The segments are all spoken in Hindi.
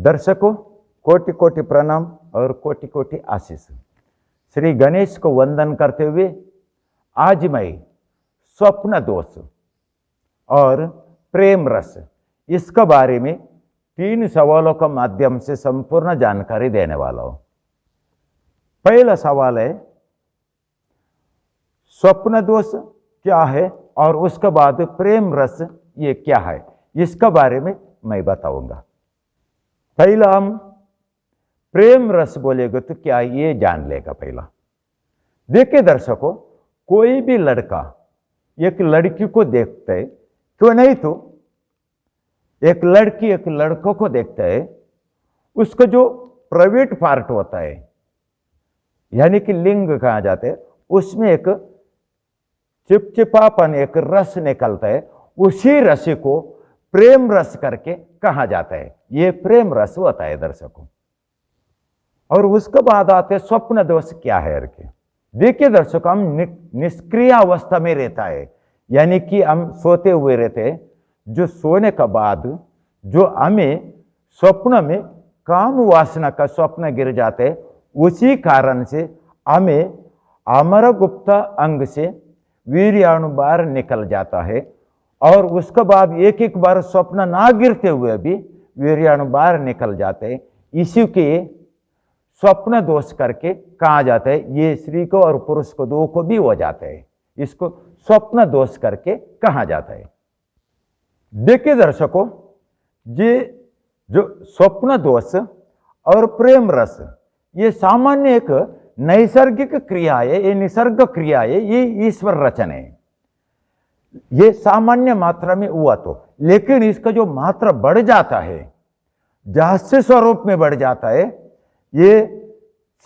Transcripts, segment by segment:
दर्शकों, कोटि कोटि प्रणाम और कोटि कोटि आशीष। श्री गणेश को वंदन करते हुए आज मैं स्वप्न दोष और प्रेम रस इसके बारे में 3 सवालों के माध्यम से संपूर्ण जानकारी देने वाला हूं। पहला सवाल है, स्वप्न दोष क्या है और उसके बाद प्रेम रस ये क्या है, इसके बारे में मैं बताऊंगा। पहला हम प्रेम रस बोलेगा तो क्या ये जान लेगा। पहला देखिए दर्शकों, कोई भी लड़का एक लड़की को देखता है, क्यों नहीं तो एक लड़की एक लड़कों को देखता है, उसका जो प्राइवेट पार्ट होता है यानी कि लिंग कहा जाता है, उसमें एक चिपचिपापन एक रस निकलता है, उसी रस को प्रेम रस करके कहा जाता है। ये प्रेम रस होता है दर्शकों। और उसके बाद आते स्वप्न दोष क्या है करके। देखिए दर्शकों, हम निष्क्रिय अवस्था में रहता है, यानी कि हम सोते हुए रहते हैं। जो सोने के बाद जो हमें स्वप्न में काम वासना का स्वप्न गिर जाते हैं, उसी कारण से हमें अमर गुप्त अंग से वीर्याणु बाहर निकल जाता है। और उसके बाद एक एक बार स्वप्न ना गिरते हुए भी वीर्याणु बाहर निकल जाते हैं। इसी के स्वप्न दोष करके कहा जाता है। ये स्त्री को और पुरुष को दो को भी हो जाते हैं, इसको स्वप्न दोष करके कहा जाता है। देखिए दर्शकों, ये जो स्वप्न दोष और प्रेम रस ये सामान्य एक नैसर्गिक क्रिया है, ये निसर्ग क्रिया है, ये ईश्वर रचना है। ये सामान्य मात्रा में हुआ तो, लेकिन इसका जो मात्रा बढ़ जाता है, जास्य स्वरूप में बढ़ जाता है, ये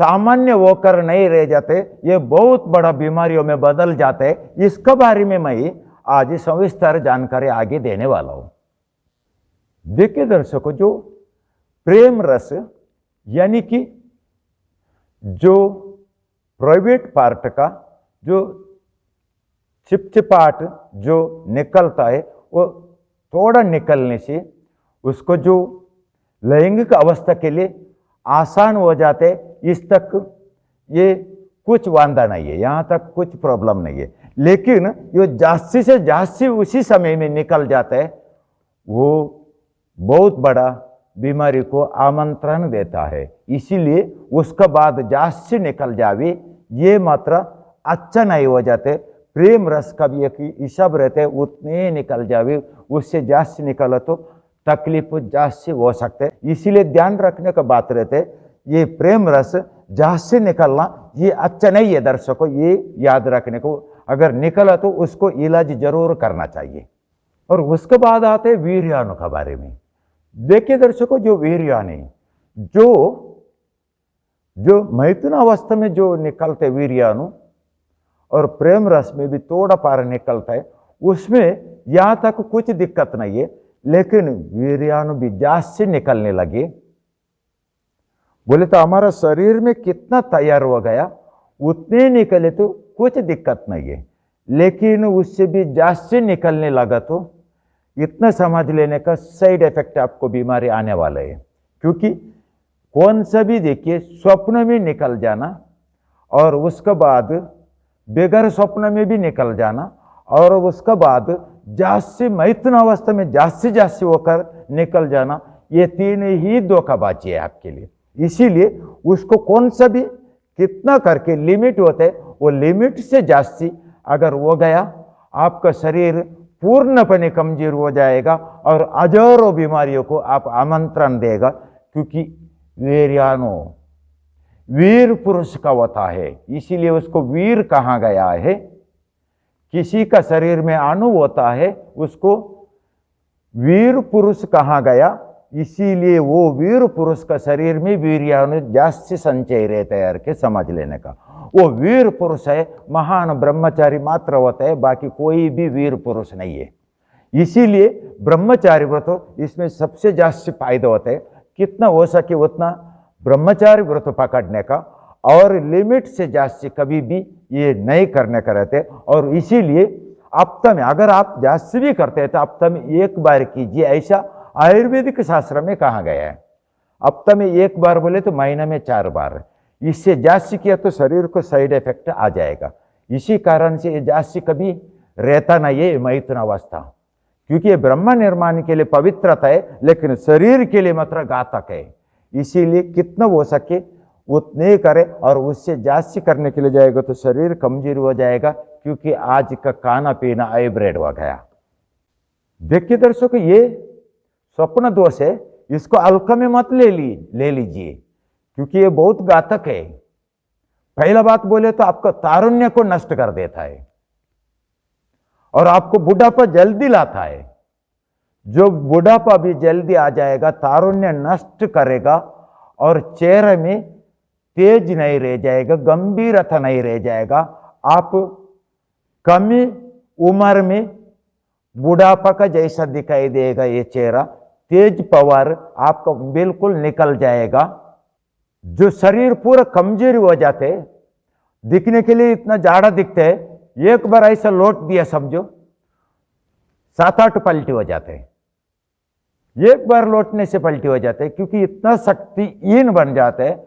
सामान्य होकर नहीं रह जाते, ये बहुत बड़ा बीमारियों में बदल जाते हैं। इसके बारे में मैं आज सविस्तर जानकारी आगे देने वाला हूं। देखिए दर्शकों, जो प्रेम रस यानी कि जो प्राइवेट पार्ट का जो चिपचिपाट जो निकलता है, वो थोड़ा निकलने से उसको जो लैंगिक अवस्था के लिए आसान हो जाते, इस तक ये कुछ वांदा नहीं है, यहाँ तक कुछ प्रॉब्लम नहीं है। लेकिन ये जास्ती से जास्ती उसी समय में निकल जाता है, वो बहुत बड़ा बीमारी को आमंत्रण देता है। इसीलिए उसके बाद जास्ती निकल जावे, ये मात्रा अच्छा नहीं हो जाते। प्रेम रस का भी एक हिसाब रहते, उतने निकल जावे, उससे जास्ती निकला तो तकलीफ जास्ती हो सकते। इसीलिए ध्यान रखने का बात रहते, ये प्रेम रस जास्ती निकलना ये अच्छा नहीं है दर्शकों, ये याद रखने को। अगर निकला तो उसको इलाज जरूर करना चाहिए। और उसके बाद आते वीर्याणु के बारे में। देखिए दर्शकों, जो वीर्याणु जो मैथुन अवस्था में जो निकलते वीर्याणु और प्रेम रस में भी थोड़ा पार निकलता है, उसमें यहां तक कुछ दिक्कत नहीं है। लेकिन वीर्याणु भी जास्ती निकलने लगे, बोले तो हमारा शरीर में कितना तैयार हो गया, उतने निकले तो कुछ दिक्कत नहीं है। लेकिन उससे भी जास्ती निकलने लगा तो इतना समझ लेने का साइड इफेक्ट आपको बीमारी आने वाला है। क्योंकि कौन सा भी देखिए, स्वप्न में निकल जाना और उसके बाद बेगर स्वप्न में भी निकल जाना और उसके बाद जास्ती मैथुन अवस्था में जास्ती होकर निकल जाना, ये 3 ही धोखाबाजी है आपके लिए। इसीलिए उसको कौन सा भी कितना करके लिमिट होता है, वो लिमिट से जास्ती अगर हो गया, आपका शरीर पूर्णपणे कमजोर हो जाएगा और हजारों बीमारियों को आप आमंत्रण देगा। क्योंकि वीर्याणु वीर पुरुष का होता है, इसीलिए उसको वीर कहा गया है। किसी का शरीर में अणु होता है, उसको वीर पुरुष कहा गया, इसीलिए वो वीर पुरुष का शरीर में वीर्याणु जास्ती संचय रहता है करके समझ लेने का। वो वीर पुरुष है, महान ब्रह्मचारी मात्र होता है, बाकी कोई भी वीर पुरुष नहीं है। इसीलिए ब्रह्मचारी व्रत इसमें सबसे जास्ती फायदा होता है। कितना हो सके उतना ब्रह्मचारी व्रत पकड़ने का, और लिमिट से जास्ती कभी भी ये नहीं करने का रहते। और इसीलिए हफ्ता में अगर आप जास्ती भी करते हैं तो हफ्ता में 1 बार कीजिए, ऐसा आयुर्वेदिक शास्त्र में कहा गया है। हफ्ता में 1 बार बोले तो महीना में 4 बार। इससे जास्ती किया तो शरीर को साइड इफेक्ट आ जाएगा। इसी कारण से ये जास्ती कभी रहता नहीं है मैथुन अवस्था, क्योंकि ये ब्रह्म निर्माण के लिए पवित्रता है, लेकिन शरीर के लिए मात्र घातक है। इसीलिए कितना हो सके उतने करे, और उससे जास्ती करने के लिए जाएगा तो शरीर कमजोर हो जाएगा, क्योंकि आज का खाना पीना हाइब्रिड हो गया। देखिए दर्शकों, ये स्वप्न दोष है, इसको हल्का में मत ले लीजिए, क्योंकि ये बहुत घातक है। पहला बात बोले तो आपका तारुण्य को नष्ट कर देता है और आपको बुढ़ापा जल्दी लाता है। जो बुढ़ापा भी जल्दी आ जाएगा, तारुण्य नष्ट करेगा और चेहरे में तेज नहीं रह जाएगा, गंभीरता नहीं रह जाएगा। आप कम उम्र में बुढ़ापा का जैसा दिखाई देगा ये चेहरा, तेज पावर आपका बिल्कुल निकल जाएगा। जो शरीर पूरा कमजोर हो जाते, दिखने के लिए इतना जाड़ा दिखते है, एक बार ऐसा लौट दिया समझो 7-8 पलटी हो जाते हैं। एक बार लौटने से पलटी हो जाते हैं, क्योंकि इतना शक्तिहीन बन जाते हैं,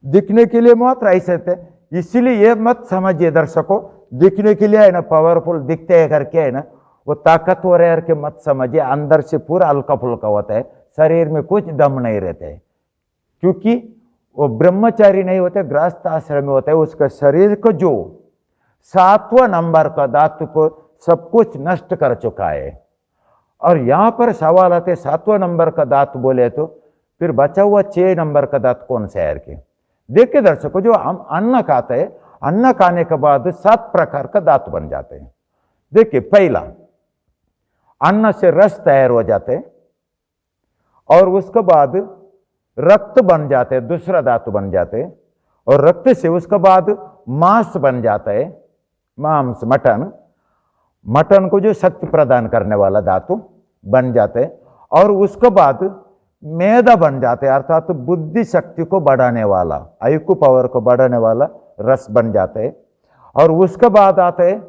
दिखने के लिए मात्र ऐसे थे। इसीलिए ये मत समझिए दर्शकों, दिखने के लिए है ना पावरफुल दिखते हैं करके है ना वो ताकतवर है करके मत समझिए। अंदर से पूरा हल्का फुल्का होता है, शरीर में कुछ दम नहीं रहते, क्योंकि वो ब्रह्मचारी नहीं होते, गृहस्थ आश्रम में होता है। उसका शरीर को जो 7वां नंबर का धातु को सब कुछ नष्ट कर चुका है। और यहां पर सवाल आते 7वां नंबर का धातु बोले तो फिर बचा हुआ 6 नंबर का धातु कौन सा है के। देखिए दर्शकों, जो हम अन्न खाते हैं, अन्न खाने के बाद 7 प्रकार का धातु बन जाते हैं। देखिए, पहला अन्न से रस तैयार हो जाते हैं, और उसके बाद रक्त बन जाते हैं, दूसरा धातु बन जाते हैं, और रक्त से उसके बाद मांस बन जाता है, मांस मटन को जो शक्ति प्रदान करने वाला धातु बन जाते हैं, और उसके बाद मैदा बन जाते हैं, अर्थात बुद्धि शक्ति को बढ़ाने वाला, आईक्यू पावर को बढ़ाने वाला रस बन जाते हैं। और उसके बाद आते हैं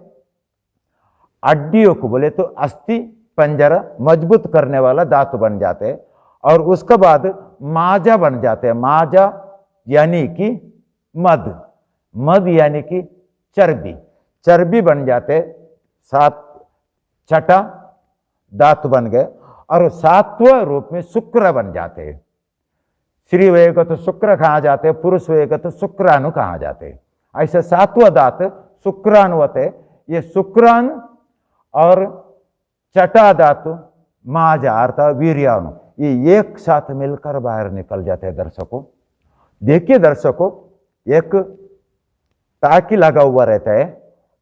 हड्डियों को बोले तो अस्थि पंजरा मजबूत करने वाला धातु बन जाते हैं, और उसके बाद माजा बन जाते हैं। माजा यानी कि मद यानी कि चर्बी बन जाते, 7 छठा धातु बन गए। और 7वां रूप में शुक्र बन जाते हैं। स्त्री होएगा तो शुक्र कहा जाते, पुरुष होएगा तो शुक्राणु कहा जाते। ऐसे 7वां धातु शुक्राणु होते। ये शुक्राणु और छठा धातु माजा अर्थात वीर्याणु, ये एक साथ मिलकर बाहर निकल जाते हैं दर्शकों। देखिए दर्शकों, एक टाकी लगा हुआ रहता है,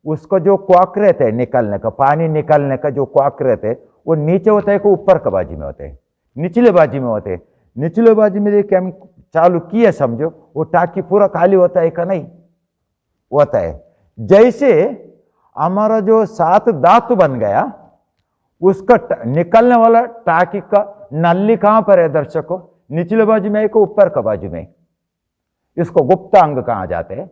उसको जो क्वाक रहते हैं निकलने का, पानी निकलने का जो क्वाक रहते हैं, वो नीचे होता है कि ऊपर का बाजू में होते हैं, निचले बाजू में होते हैं। निचले बाजू में देखिए हम चालू किए समझो, वो टाकी पूरा खाली होता है कि नहीं होता है। जैसे हमारा जो 7 धातु बन गया, उसका निकलने वाला टाकी का नली कहां पर है दर्शकों? निचले बाजू में है कि ऊपर का बाजू में? इसको गुप्तांग कहा जाते हैं।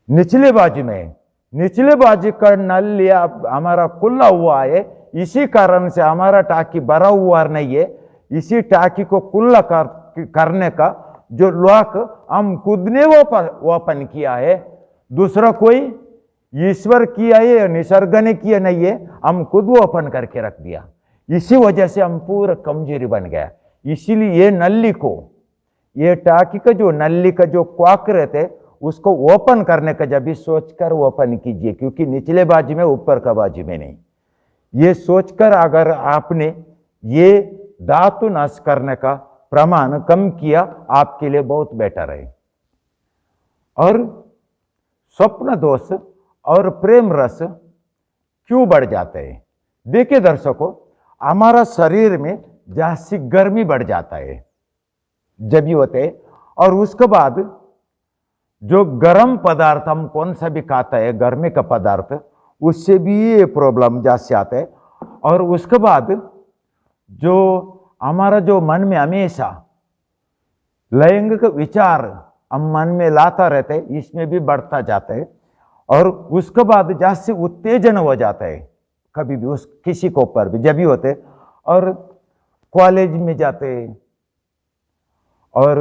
निचले बाजू में, निचले बाजू का नल हमारा खुला हुआ है, इसी कारण से हमारा टाकी भरा हुआ नहीं है। इसी टाकी को खुला करने का जो लॉक हम खुद ने ओपन किया है, दूसरा कोई ईश्वर किया है या निसर्ग ने किया नहीं है, हम खुद ओपन करके रख दिया। इसी वजह से हम पूरा कमजोरी बन गया। इसीलिए ये नली को, ये टाकी का जो नली का जो क्वाक रहते, उसको ओपन करने का जब भी सोचकर ओपन कीजिए, क्योंकि निचले बाजू में ऊपर का बाजू में नहीं। ये सोचकर अगर आपने ये धातु नाश करने का प्रमाण कम किया, आपके लिए बहुत बेटर है। और स्वप्न दोष और प्रेम रस क्यों बढ़ जाते हैं? देखिए दर्शकों, हमारा शरीर में जास्ती गर्मी बढ़ जाता है जब भी होते हैं, और उसके बाद जो गर्म पदार्थ हम कौन सा भी खाता है, गर्मी का पदार्थ, उससे भी ये प्रॉब्लम जास्ती आता है। और उसके बाद जो हमारा जो मन में हमेशा लैंगिक विचार हम मन में लाता रहते हैं, इसमें भी बढ़ता जाता है। और उसके बाद जास्ती उत्तेजन हो जाता है कभी भी, उस किसी को ऊपर भी जब भी होते। और कॉलेज में जाते, और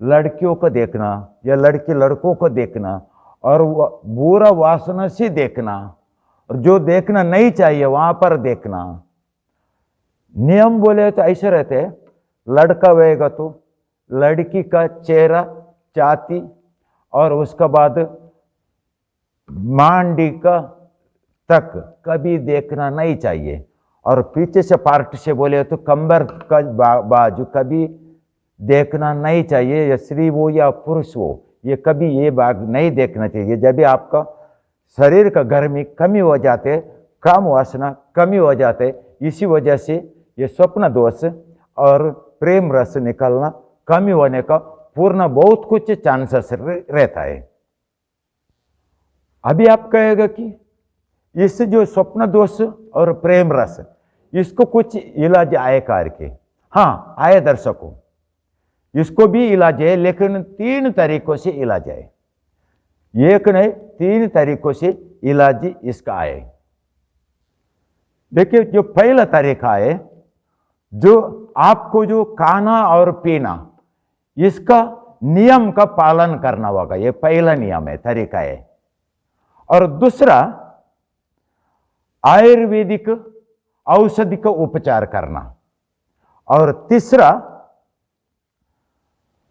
लड़कियों को देखना या लड़की लड़कों को देखना और बुरा वासना से देखना और जो देखना नहीं चाहिए वहां पर देखना। नियम बोले तो ऐसे रहते हैं, लड़का वेगा तो लड़की का चेहरा, छाती और उसके बाद मांडी का तक कभी देखना नहीं चाहिए। और पीछे से पार्ट से बोले तो कंबर का बाजू कभी देखना नहीं चाहिए, या स्त्री हो या पुरुष हो, ये कभी ये भाग नहीं देखना चाहिए। जब भी आपका शरीर का गर्मी कमी हो जाते, काम वासना कमी हो जाते, इसी वजह से ये स्वप्न दोष और प्रेम रस निकलना कमी होने का पूर्ण बहुत कुछ चांसेस रहता है। अभी आप कहेगा कि इस जो स्वप्न दोष और प्रेम रस, इसको कुछ इलाज आए करके। हाँ आए दर्शकों, इसको भी इलाज है, लेकिन 3 तरीकों से इलाज है। एक नहीं 3 तरीकों से इलाज इसका है। देखिए, जो पहला तरीका है, जो आपको जो खाना और पीना, इसका नियम का पालन करना होगा। ये पहला नियम है, तरीका है। और दूसरा, आयुर्वेदिक औषधि का उपचार करना। और तीसरा,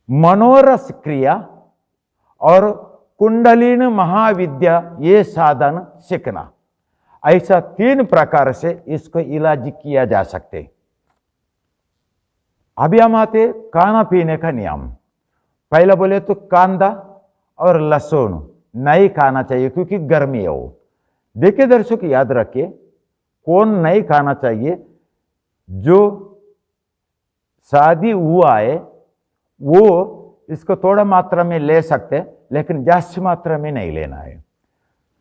मनोरस क्रिया और कुंडलिनी महाविद्या ये साधन सीखना। ऐसा 3 प्रकार से इसको इलाज किया जा सकते। अभी हम आते खाना पीने का नियम। पहला बोले तो कांदा और लहसुन नहीं खाना चाहिए, क्योंकि गर्मी है वो। देखिए दर्शक, याद रखिए, कौन नहीं खाना चाहिए? जो शादी हुआ है वो इसको थोड़ा मात्रा में ले सकते हैं, लेकिन ज्यादा मात्रा में नहीं लेना है।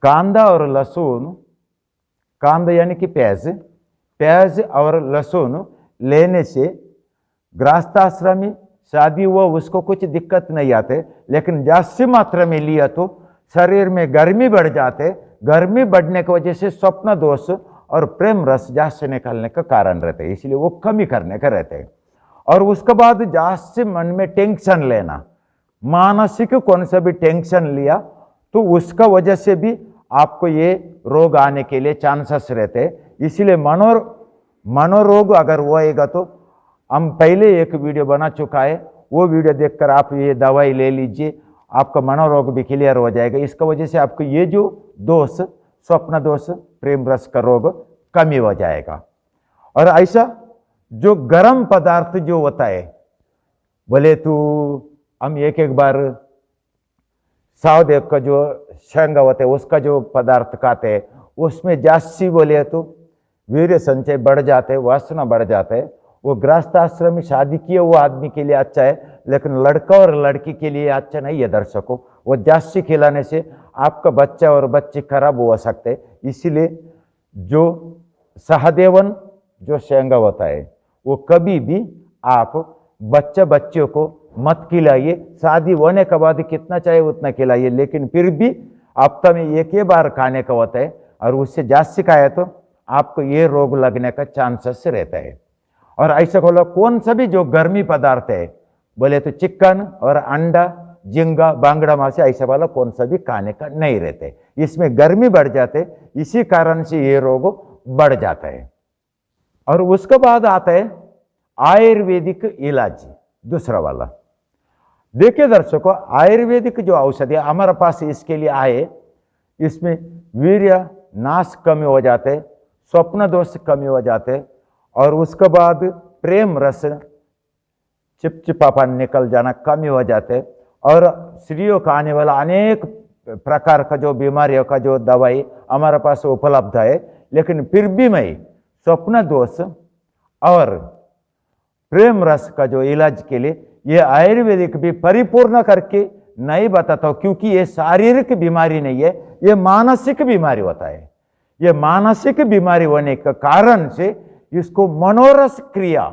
कांदा और लहसुन, कांदा यानी कि प्याज और लहसुन लेने से गृहस्थाश्रमी शादी हुआ उसको कुछ दिक्कत नहीं आते, लेकिन ज्यादा मात्रा में लिया तो शरीर में गर्मी बढ़ जाते। गर्मी बढ़ने की वजह से स्वप्न दोष और प्रेम रस ज्यादा निकलने का कारण रहते हैं, इसलिए वो कमी करने का रहते हैं। और उसके बाद ज्यादा मन में टेंशन लेना, मानसिक कौन सा भी टेंशन लिया तो उसका वजह से भी आपको ये रोग आने के लिए चांसेस रहते हैं। इसलिए मनोरोग अगर होएगा तो हम पहले एक वीडियो बना चुका है, वो वीडियो देखकर आप ये दवाई ले लीजिए, आपका मनोरोग भी क्लियर हो जाएगा। इसका वजह से आपको ये जो दोष, स्वप्न दोष, प्रेम रस का रोग कमी हो जाएगा। और ऐसा जो गर्म पदार्थ जो होता है, बोले तो हम एक बार सावदेव का जो शेंगा होता है उसका जो पदार्थ खाते हैं, उसमें जास्ती बोले तो वीर्य संचय बढ़ जाते हैं, वासना बढ़ जाते हैं। वो गृहस्थाश्रम में शादी किए हुआ आदमी के लिए अच्छा है, लेकिन लड़का और लड़की के लिए अच्छा नहीं है दर्शकों। वो जास्ती खिलाने से आपका बच्चा और बच्चे खराब हो सकते हैं। इसीलिए जो सहदेवन जो शेंगा होता है वो कभी भी आप बच्चों को मत खिलाइए। शादी होने के बाद कितना चाहे उतना खिलाइए, लेकिन फिर भी हफ्ता में एक ही बार खाने का होता है, और उससे जास्ती खाए तो आपको ये रोग लगने का चांसेस रहता है। और ऐसा बोलो, कौन सा भी जो गर्मी पदार्थ है, बोले तो चिकन और अंडा, झींगा, बांगड़ा माछ, ऐसा वाला कौन सा भी खाने का नहीं रहते, इसमें गर्मी बढ़ जाते, इसी कारण से ये रोग बढ़ जाता है। और उसके बाद आता है आयुर्वेदिक इलाज, दूसरा वाला। देखिए दर्शकों, आयुर्वेदिक जो औषधि हमारे पास इसके लिए आए, इसमें वीर्य नाश कमी हो जाते, स्वप्न दोष कमी हो जाते, और उसके बाद प्रेम रस चिपचिपापन निकल जाना कमी हो जाते। और स्त्रियों का आने वाला अनेक प्रकार का जो बीमारियों का जो दवाई हमारे पास उपलब्ध है, लेकिन फिर भी मैं स्वप्न दोष और प्रेम रस का जो इलाज के लिए ये आयुर्वेदिक भी परिपूर्ण करके नहीं बताता हूं, क्योंकि ये शारीरिक बीमारी नहीं है, ये मानसिक बीमारी होता है। ये मानसिक बीमारी होने के कारण से इसको मनोरस क्रिया,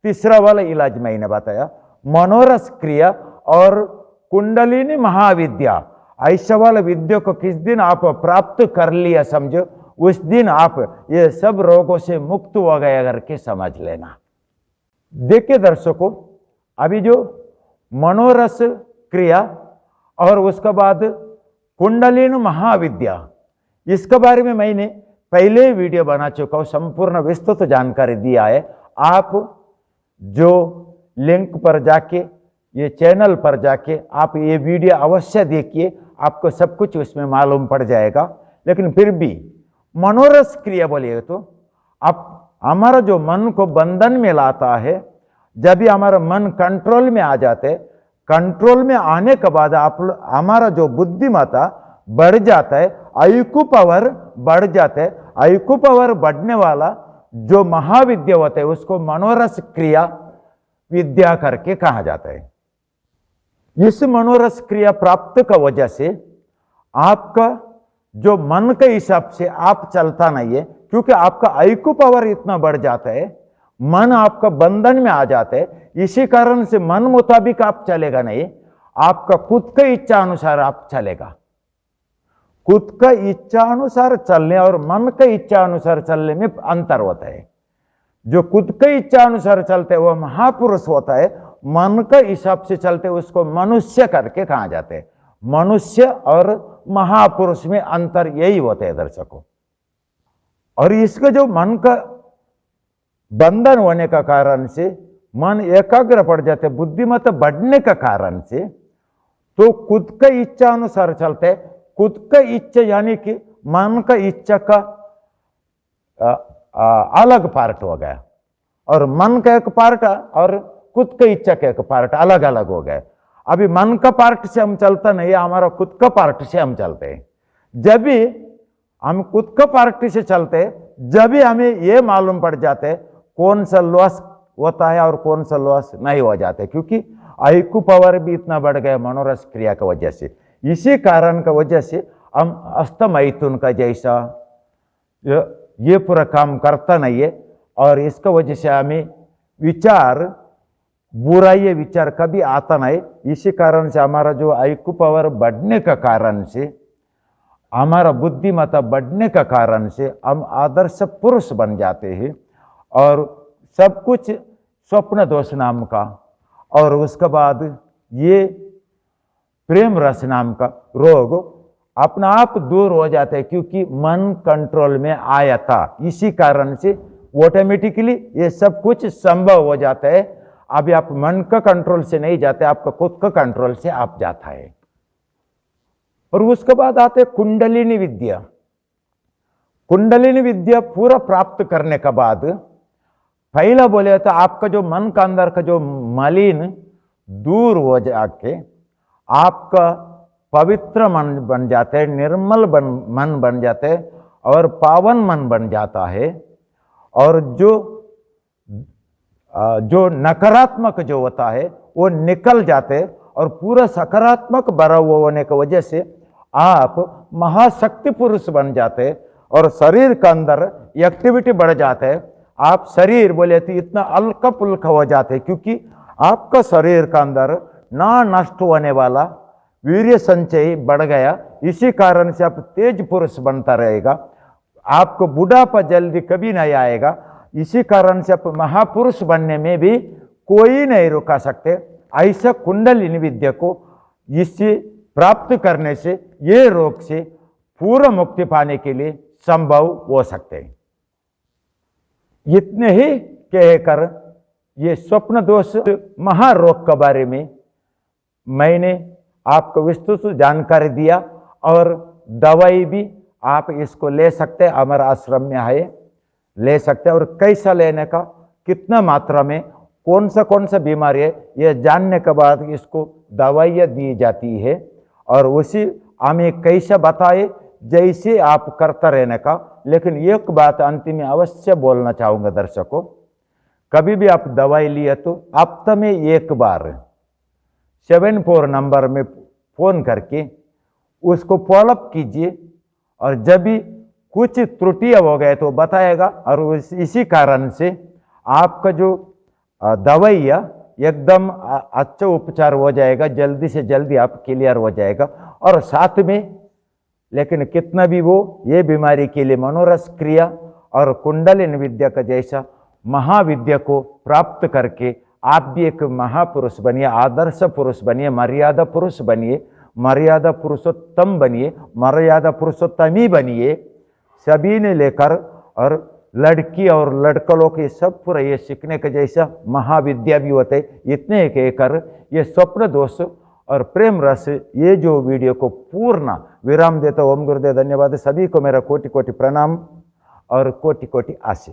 तीसरा वाला इलाज मैंने बताया, मनोरस क्रिया और कुंडलिनी महाविद्या, ऐसा वाला विद्या को किस दिन आप प्राप्त कर लिया समझो, उस दिन आप ये सब रोगों से मुक्त हो गए करके समझ लेना। देखिए दर्शकों, अभी जो मनोरस क्रिया और उसके बाद कुंडलिनी महाविद्या, इसके बारे में मैंने पहले वीडियो बना चुका हूं, संपूर्ण विस्तृत जानकारी दिया है। आप जो लिंक पर जाके, ये चैनल पर जाके आप ये वीडियो अवश्य देखिए, आपको सब कुछ उसमें मालूम पड़ जाएगा। लेकिन फिर भी मनोरस क्रिया बोलिए तो आप हमारा जो मन को बंधन में लाता है, जब भी हमारा मन कंट्रोल में आ जाते, कंट्रोल में आने के बाद आप हमारा जो बुद्धिमत्ता बढ़ जाता है, आईक्यू पावर बढ़ जाता है। आईक्यू पावर बढ़ने वाला जो महाविद्या होता है उसको मनोरस क्रिया विद्या करके कहा जाता है। इस मनोरस क्रिया प्राप्त का वजह से आपका जो मन के हिसाब से आप चलता नहीं है, क्योंकि आपका आईक्यू पावर इतना बढ़ जाता है, मन आपका बंधन में आ जाता है। इसी कारण से मन मुताबिक आप चलेगा नहीं, आपका खुद के इच्छा अनुसार आप चलेगा। खुद का इच्छा अनुसार चलने और मन के इच्छा अनुसार चलने में अंतर होता है। जो खुद के इच्छा अनुसार चलते हैं वो महापुरुष होता है, मन के हिसाब से चलते उसको मनुष्य करके कहा जाते हैं। मनुष्य और महापुरुष में अंतर यही होता है दर्शकों। और इसका जो मन का बंधन होने का कारण से मन एकाग्र पड़ जाते, बुद्धिमत्ता बढ़ने का कारण से, तो खुद का इच्छा अनुसार चलते। खुद का इच्छा यानी कि मन का इच्छा का अलग पार्ट हो गया, और मन का एक पार्ट और खुद का इच्छा का एक पार्ट अलग अलग हो गए। अभी मन का पार्ट से हम चलता नहीं, हमारा खुद का पार्ट से हम चलते हैं। जब भी हम खुद का पार्ट से चलते, जब भी हमें ये मालूम पड़ जाते कौन सा लॉस होता है और कौन सा लॉस नहीं हो जाते, क्योंकि आईक्यू पावर भी इतना बढ़ गया मनोरस क्रिया की वजह से। इसी कारण का वजह से हम अस्तमैथुन का जैसा ये पूरा काम करता नहीं है, और इसका वजह से हमें विचार बुराई विचार कभी आता नहीं। इसी कारण से हमारा जो आईक्यू पावर बढ़ने का कारण से, हमारा बुद्धिमत्ता बढ़ने का कारण से हम आदर्श पुरुष बन जाते हैं, और सब कुछ स्वप्न दोष नाम का और उसके बाद ये प्रेम रस नाम का रोग अपना आप दूर हो जाते हैं, क्योंकि मन कंट्रोल में आया था। इसी कारण से ऑटोमेटिकली ये सब कुछ संभव हो जाता है। अभी आप मन का कंट्रोल से नहीं जाते, आपका खुद का कंट्रोल से आप जाता है। और उसके बाद आते कुंडलिनी विद्या। कुंडलिनी विद्या पूरा प्राप्त करने के बाद पहला बोले तो आपका जो मन का अंदर का जो मलिन दूर हो जाके आपका पवित्र मन बन जाते हैं, निर्मल मन बन जाते हैं और पावन मन बन जाता है। और जो नकारात्मक जो होता है वो निकल जाते, और पूरा सकारात्मक भरा हुआ होने की वजह से आप महाशक्ति पुरुष बन जाते, और शरीर के अंदर एक्टिविटी बढ़ जाते है। आप शरीर बोले तो इतना हल्का पुल्का हो जाते, क्योंकि आपका शरीर का अंदर ना नष्ट होने वाला वीर्य संचय बढ़ गया। इसी कारण से आप तेज पुरुष बनता रहेगा, आपको बुढ़ापा जल्दी कभी नहीं आएगा। इसी कारण से आप महापुरुष बनने में भी कोई नहीं रुका सकते। ऐसा कुंडलिनी विद्या को इससे प्राप्त करने से ये रोग से पूर्ण मुक्ति पाने के लिए संभव हो सकते हैं। इतने ही कहकर ये स्वप्न दोष महारोग के बारे में मैंने आपको विस्तृत जानकारी दिया, और दवाई भी आप इसको ले सकते हैं, हमारे आश्रम में है, ले सकते हैं। और कैसा लेने का, कितना मात्रा में, कौन सा बीमारी है, ये जानने के बाद इसको दवाइयाँ दी जाती है, और उसी हमें कैसे बताए जैसे आप करता रहने का। लेकिन एक बात अंतिम में अवश्य बोलना चाहूँगा दर्शकों, कभी भी आप दवाई लिए तो हफ्ते में एक बार 74 नंबर में फ़ोन करके उसको फॉलोअप कीजिए, और जब भी कुछ त्रुटियाँ हो गए तो बताएगा, और इसी कारण से आपका जो दवाइयाँ एकदम अच्छा उपचार हो जाएगा, जल्दी से जल्दी आप क्लियर हो जाएगा। और साथ में लेकिन कितना भी वो ये बीमारी के लिए मनोरस क्रिया और कुंडलिनी विद्या का जैसा महाविद्या को प्राप्त करके आप भी एक महापुरुष बनिए, आदर्श पुरुष बनिए, मर्यादा पुरुष बनिए, मर्यादा पुरुषोत्तम बनिए, मर्यादा पुरुषोत्तमी बनिए। सभी ने लेकर, और लड़की और लड़कों के सब पूरा ये सीखने का जैसा महाविद्या भी होते, इतने कहकर ये स्वप्न दोष और प्रेम रस, ये जो वीडियो को पूर्ण विराम देता हूं। ओम गुरुदेव धन्यवाद। सभी को मेरा कोटि कोटि प्रणाम और कोटि कोटि आशीष।